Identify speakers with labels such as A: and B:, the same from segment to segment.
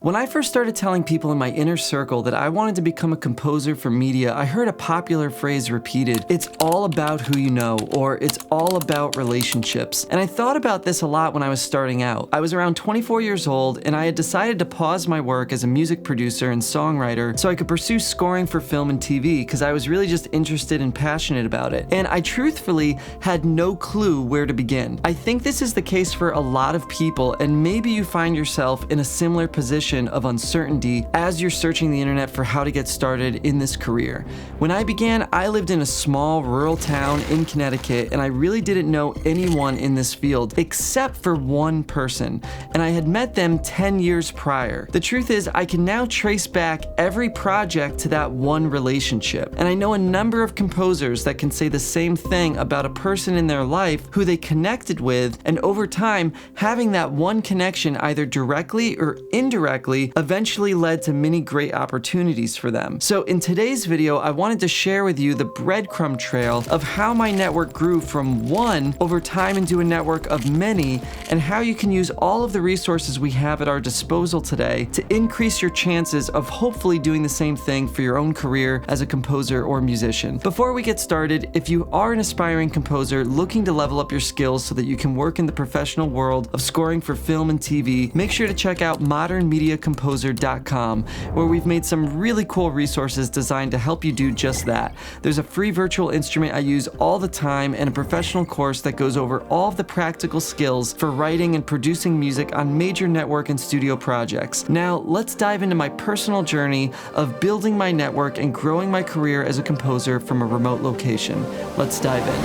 A: When I first started telling people in my inner circle that I wanted to become a composer for media, I heard a popular phrase repeated, "It's all about who you know," or "It's all about relationships." And I thought about this a lot when I was starting out. I was around 24 years old, and I had decided to pause my work as a music producer and songwriter so I could pursue scoring for film and TV, because I was really just interested and passionate about it. And I truthfully had no clue where to begin. I think this is the case for a lot of people, and maybe you find yourself in a similar position of uncertainty as you're searching the internet for how to get started in this career. When I began, I lived in a small rural town in Connecticut, and I really didn't know anyone in this field except for one person, and I had met them 10 years prior. The truth is, I can now trace back every project to that one relationship, and I know a number of composers that can say the same thing about a person in their life who they connected with, and over time, having that one connection either directly or indirectly eventually led to many great opportunities for them. So in today's video, I wanted to share with you the breadcrumb trail of how my network grew from one over time into a network of many, and how you can use all of the resources we have at our disposal today to increase your chances of hopefully doing the same thing for your own career as a composer or musician. Before we get started, if you are an aspiring composer looking to level up your skills so that you can work in the professional world of scoring for film and TV, make sure to check out modernmediacomposer.com, where we've made some really cool resources designed to help you do just that. There's a free virtual instrument I use all the time, and a professional course that goes over all of the practical skills for writing and producing music on major network and studio projects. Now, let's dive into my personal journey of building my network and growing my career as a composer from a remote location. Let's dive in.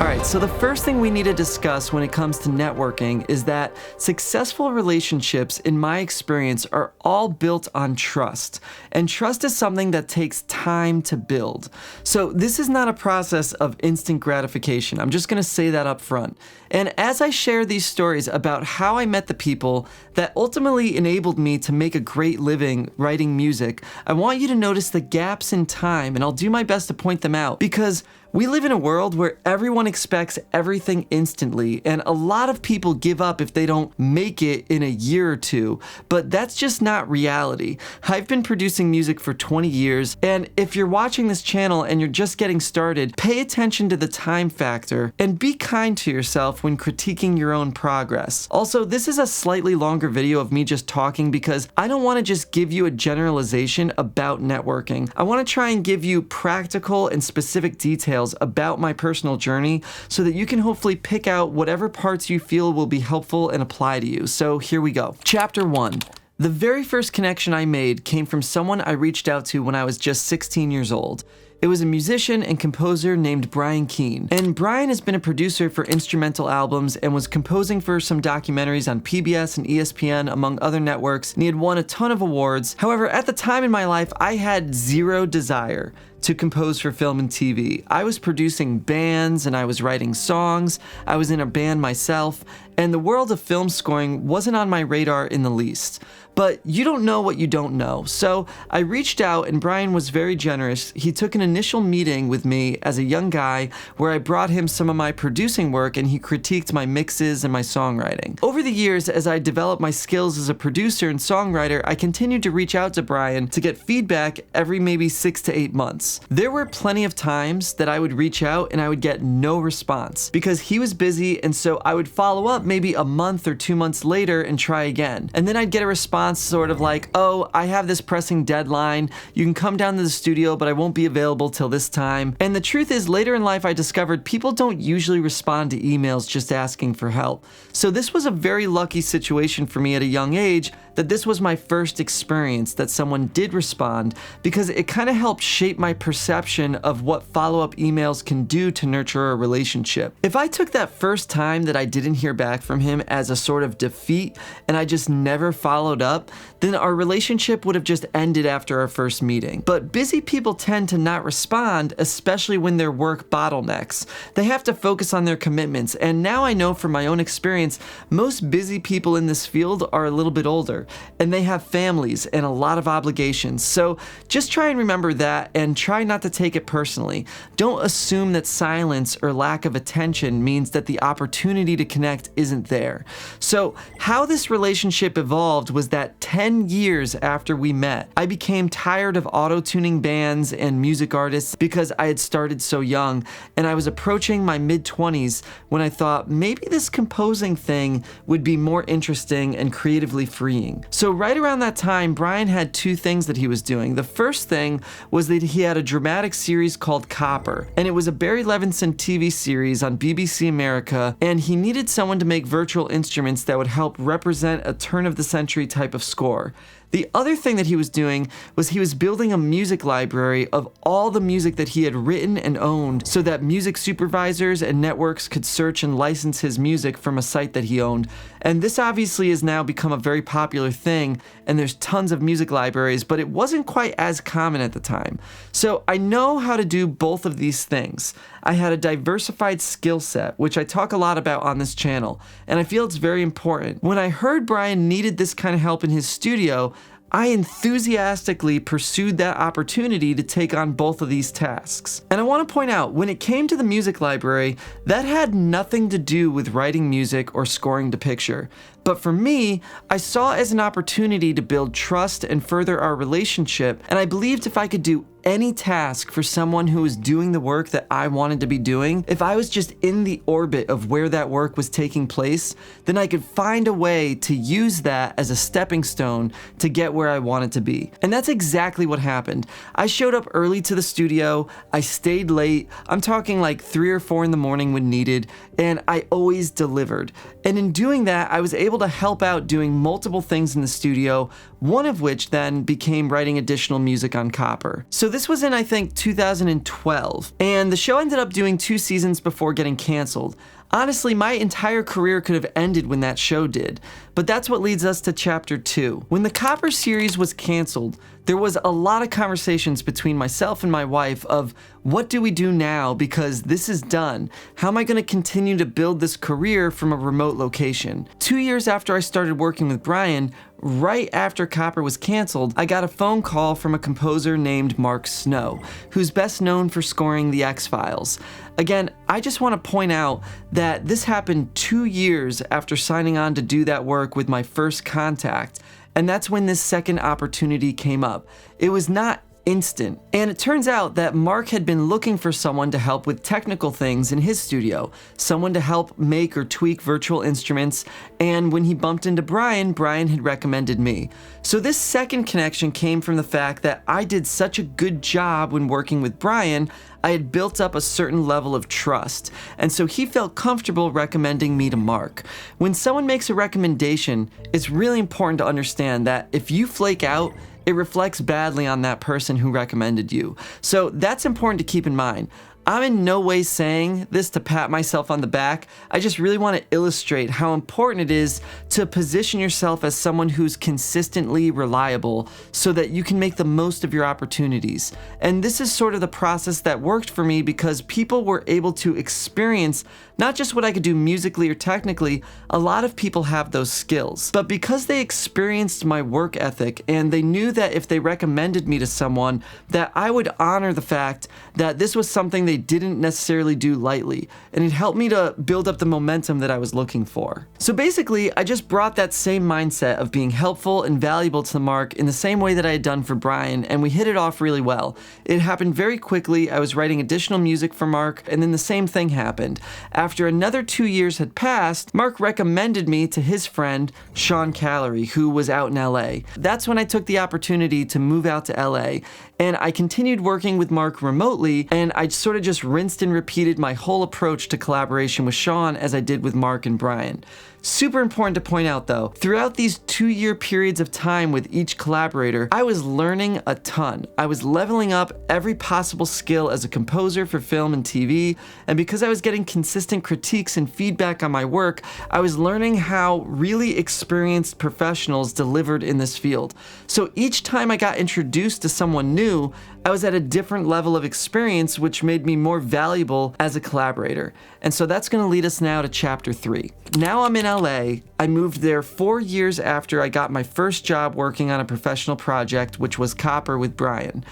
A: Alright, so the first thing we need to discuss when it comes to networking is that successful relationships, in my experience, are all built on trust. And trust is something that takes time to build. So this is not a process of instant gratification. I'm just going to say that up front. And as I share these stories about how I met the people that ultimately enabled me to make a great living writing music, I want you to notice the gaps in time, and I'll do my best to point them out, because we live in a world where everyone expects everything instantly, and a lot of people give up if they don't make it in a year or two, but that's just not reality. I've been producing music for 20 years, and if you're watching this channel and you're just getting started, pay attention to the time factor and be kind to yourself when critiquing your own progress. Also, this is a slightly longer video of me just talking because I don't want to just give you a generalization about networking. I want to try and give you practical and specific details about my personal journey so that you can hopefully pick out whatever parts you feel will be helpful and apply to you. So here we go. Chapter 1. The very first connection I made came from someone I reached out to when I was just 16 years old. It was a musician and composer named Brian Keane. And Brian has been a producer for instrumental albums and was composing for some documentaries on PBS and ESPN, among other networks, and he had won a ton of awards. However, at the time in my life, I had zero desire to compose for film and TV. I was producing bands and I was writing songs. I was in a band myself, and the world of film scoring wasn't on my radar in the least. But you don't know what you don't know. So I reached out, and Brian was very generous. He took an initial meeting with me as a young guy where I brought him some of my producing work, and he critiqued my mixes and my songwriting. Over the years, as I developed my skills as a producer and songwriter, I continued to reach out to Brian to get feedback every maybe 6 to 8 months. There were plenty of times that I would reach out and I would get no response because he was busy, and so I would follow up maybe a month or 2 months later and try again. And then I'd get a response sort of like, "Oh, I have this pressing deadline. You can come down to the studio, but I won't be available till this time." And the truth is, later in life I discovered people don't usually respond to emails just asking for help. So this was a very lucky situation for me at a young age that this was my first experience that someone did respond, because it kind of helped shape my perception of what follow-up emails can do to nurture a relationship. If I took that first time that I didn't hear back from him as a sort of defeat and I just never followed up, then our relationship would have just ended after our first meeting. But busy people tend to not respond, especially when their work bottlenecks. They have to focus on their commitments, and now I know from my own experience, most busy people in this field are a little bit older, and they have families and a lot of obligations. So just try and remember that, and try try not to take it personally. Don't assume that silence or lack of attention means that the opportunity to connect isn't there. So how this relationship evolved was that 10 years after we met, I became tired of auto-tuning bands and music artists because I had started so young, and I was approaching my mid-20s when I thought maybe this composing thing would be more interesting and creatively freeing. So right around that time, Brian had two things that he was doing. The first thing was that he had a dramatic series called Copper, and it was a Barry Levinson TV series on BBC America, and he needed someone to make virtual instruments that would help represent a turn-of-the-century type of score. The other thing that he was doing was he was building a music library of all the music that he had written and owned so that music supervisors and networks could search and license his music from a site that he owned. And this obviously has now become a very popular thing, and there's tons of music libraries, but it wasn't quite as common at the time. So I know how to do both of these things. I had a diversified skill set, which I talk a lot about on this channel, and I feel it's very important. When I heard Brian needed this kind of help in his studio, I enthusiastically pursued that opportunity to take on both of these tasks. And I want to point out, when it came to the music library, that had nothing to do with writing music or scoring to picture. But for me, I saw it as an opportunity to build trust and further our relationship, and I believed if I could do any task for someone who was doing the work that I wanted to be doing, if I was just in the orbit of where that work was taking place, then I could find a way to use that as a stepping stone to get where I wanted to be. And that's exactly what happened. I showed up early to the studio, I stayed late, I'm talking like 3 or 4 in the morning when needed, and I always delivered. And in doing that, I was able to help out doing multiple things in the studio, one of which then became writing additional music on Copper. So this was in, I think, 2012, and the show ended up doing 2 seasons before getting canceled. Honestly, my entire career could have ended when that show did, but that's what leads us to chapter 2. When the Copper series was canceled, there was a lot of conversations between myself and my wife of what do we do now because this is done? How am I going to continue to build this career from a remote location? 2 years after I started working with Brian, right after Copper was canceled, I got a phone call from a composer named Mark Snow, who's best known for scoring The X-Files. Again, I just want to point out that this happened 2 years after signing on to do that work with my first contact, and that's when this second opportunity came up. It was not instant. And it turns out that Mark had been looking for someone to help with technical things in his studio, someone to help make or tweak virtual instruments, and when he bumped into Brian, Brian had recommended me. So this second connection came from the fact that I did such a good job when working with Brian, I had built up a certain level of trust, and so he felt comfortable recommending me to Mark. When someone makes a recommendation, it's really important to understand that if you flake out, it reflects badly on that person who recommended you. So that's important to keep in mind. I'm in no way saying this to pat myself on the back. I just really want to illustrate how important it is to position yourself as someone who's consistently reliable so that you can make the most of your opportunities. And this is sort of the process that worked for me because people were able to experience not just what I could do musically or technically, a lot of people have those skills, but because they experienced my work ethic and they knew that if they recommended me to someone, that I would honor the fact that this was something they didn't necessarily do lightly, and it helped me to build up the momentum that I was looking for. So basically, I just brought that same mindset of being helpful and valuable to Mark in the same way that I had done for Brian, and we hit it off really well. It happened very quickly. I was writing additional music for Mark, and then the same thing happened. After another 2 years had passed, Mark recommended me to his friend, Sean Callery, who was out in LA. That's when I took the opportunity to move out to LA, and I continued working with Mark remotely, and I sort of just rinsed and repeated my whole approach to collaboration with Sean as I did with Mark and Brian. Super important to point out though, throughout these 2-year periods of time with each collaborator, I was learning a ton. I was leveling up every possible skill as a composer for film and TV, and because I was getting consistent critiques and feedback on my work, I was learning how really experienced professionals delivered in this field. So each time I got introduced to someone new, I was at a different level of experience, which made me more valuable as a collaborator. And so that's going to lead us now to chapter 3. Now I'm in LA. I moved there 4 years after I got my first job working on a professional project, which was Copper with Brian.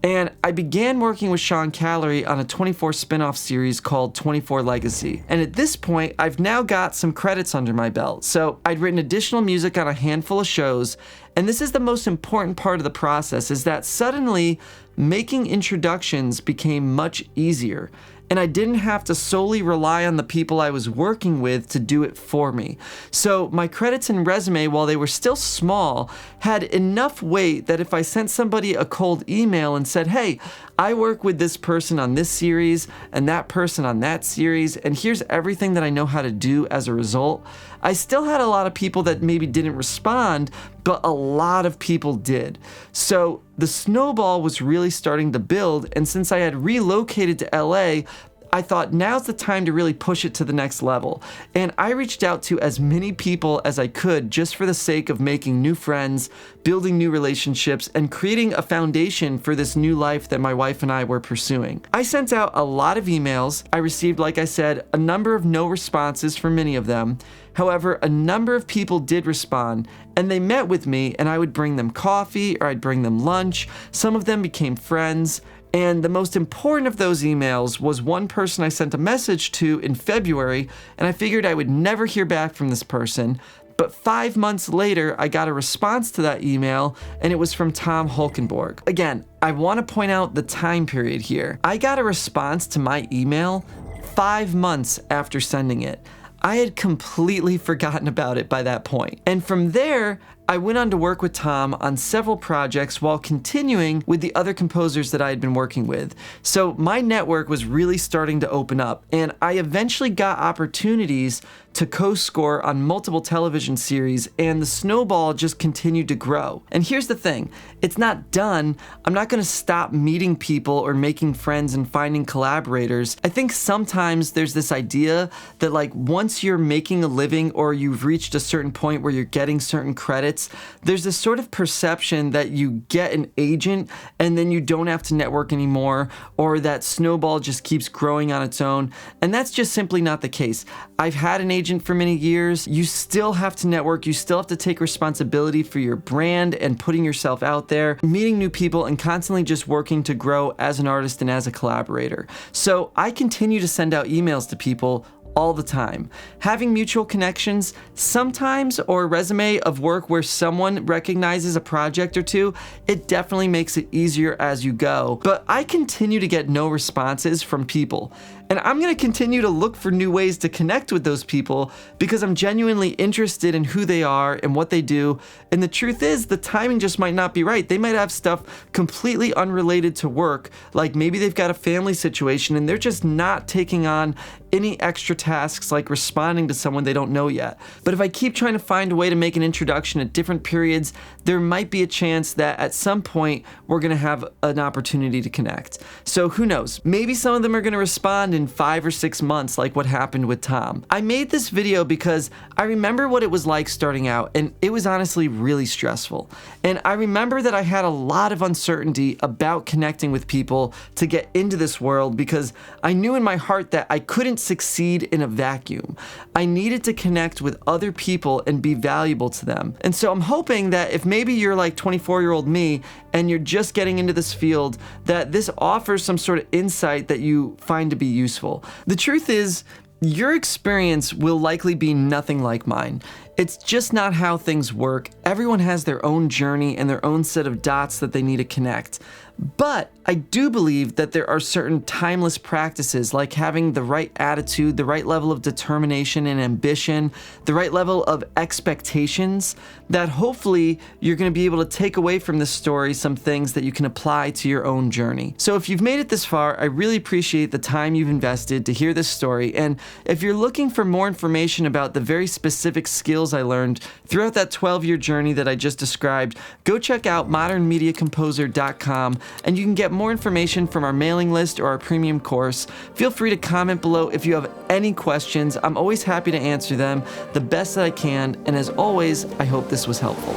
A: And I began working with Sean Callery on a 24 spin-off series called 24 Legacy. And at this point, I've now got some credits under my belt. So I'd written additional music on a handful of shows, and this is the most important part of the process, is that suddenly making introductions became much easier. And I didn't have to solely rely on the people I was working with to do it for me. So my credits and resume, while they were still small, had enough weight that if I sent somebody a cold email and said, hey, I work with this person on this series and that person on that series, and here's everything that I know how to do as a result, I still had a lot of people that maybe didn't respond, but a lot of people did. So the snowball was really starting to build, and since I had relocated to LA, I thought now's the time to really push it to the next level. And I reached out to as many people as I could just for the sake of making new friends, building new relationships, and creating a foundation for this new life that my wife and I were pursuing. I sent out a lot of emails. I received, like I said, a number of no responses for many of them. However, a number of people did respond, and they met with me, and I would bring them coffee or I'd bring them lunch. Some of them became friends. And the most important of those emails was one person I sent a message to in February, and I figured I would never hear back from this person. But 5 months later, I got a response to that email, and it was from Tom Hulkenborg. Again, I want to point out the time period here. I got a response to my email 5 months after sending it. I had completely forgotten about it by that point. And from there, I went on to work with Tom on several projects while continuing with the other composers that I had been working with. So my network was really starting to open up, and I eventually got opportunities to co-score on multiple television series, and the snowball just continued to grow. And here's the thing, it's not done. I'm not gonna stop meeting people or making friends and finding collaborators. I think sometimes there's this idea that like once you're making a living or you've reached a certain point where you're getting certain credits, there's this sort of perception that you get an agent and then you don't have to network anymore, or that snowball just keeps growing on its own. And that's just simply not the case. I've had an agent for many years. You still have to network. You still have to take responsibility for your brand and putting yourself out there, meeting new people, and constantly just working to grow as an artist and as a collaborator. So I continue to send out emails to people all the time. Having mutual connections sometimes, or a resume of work where someone recognizes a project or two, it definitely makes it easier as you go. But I continue to get no responses from people. And I'm gonna continue to look for new ways to connect with those people because I'm genuinely interested in who they are and what they do. And the truth is, the timing just might not be right. They might have stuff completely unrelated to work, like maybe they've got a family situation and they're just not taking on any extra tasks like responding to someone they don't know yet. But if I keep trying to find a way to make an introduction at different periods, there might be a chance that at some point we're gonna have an opportunity to connect. So who knows? Maybe some of them are gonna respond in 5 or 6 months like what happened with Tom. I made this video because I remember what it was like starting out, and it was honestly really stressful. And I remember that I had a lot of uncertainty about connecting with people to get into this world because I knew in my heart that I couldn't succeed in a vacuum. I needed to connect with other people and be valuable to them. And so I'm hoping that if maybe you're like 24-year-old me and you're just getting into this field, that this offers some sort of insight that you find to be useful. The truth is, your experience will likely be nothing like mine. It's just not how things work. Everyone has their own journey and their own set of dots that they need to connect. But I do believe that there are certain timeless practices, like having the right attitude, the right level of determination and ambition, the right level of expectations, that hopefully you're going to be able to take away from this story some things that you can apply to your own journey. So if you've made it this far, I really appreciate the time you've invested to hear this story. And if you're looking for more information about the very specific skills I learned throughout that 12-year journey that I just described, go check out modernmediacomposer.com, and you can get more information from our mailing list or our premium course. Feel free to comment below if you have any questions. I'm always happy to answer them the best that I can, and as always, I hope this was helpful.